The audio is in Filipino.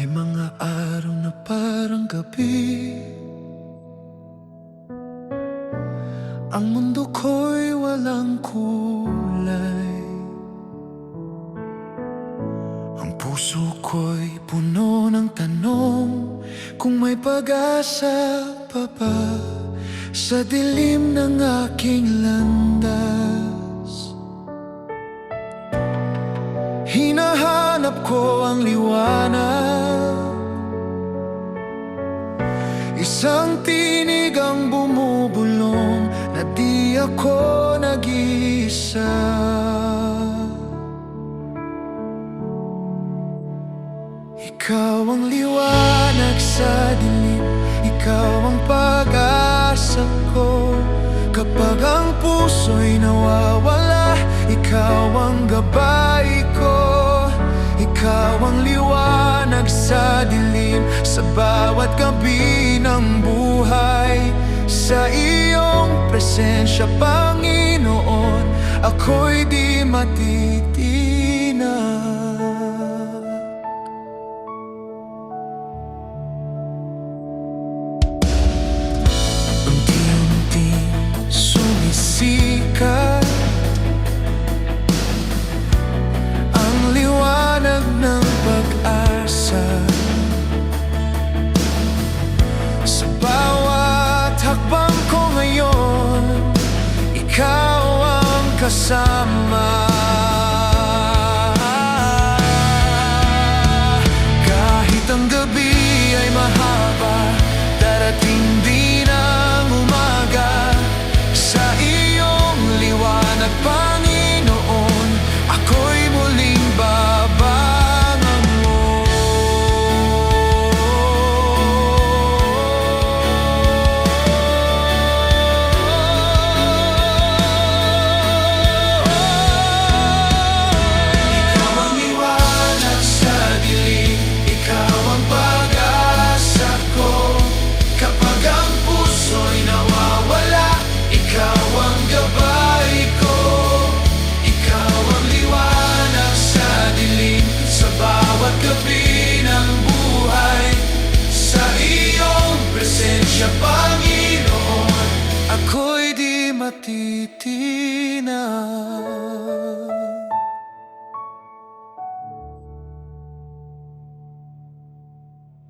May mga araw na parang gabi, ang mundo ko'y walang kulay. Ang puso ko'y puno ng tanong kung may pag-asa pa ba sa dilim ng aking landas. Hinahanap ko ang liwanag, isang tinig ang bumubulong na di ako nag-iisa. Ikaw ang liwanag sa dilim, ikaw ang pag-asa ko. Kapag ang puso'y nawawala, ikaw ang gabay ko. Ikaw ang liwanag sa dilim, sa bawat gabi ng buhay. Sa iyong presensya, Panginoon, ako'y di matitinag. Sumisikat ang liwanag ng pag-asa. Sa bawat hakbang ko ngayon, ikaw ang kasama. Kahit ang gabi ay mahaba, darating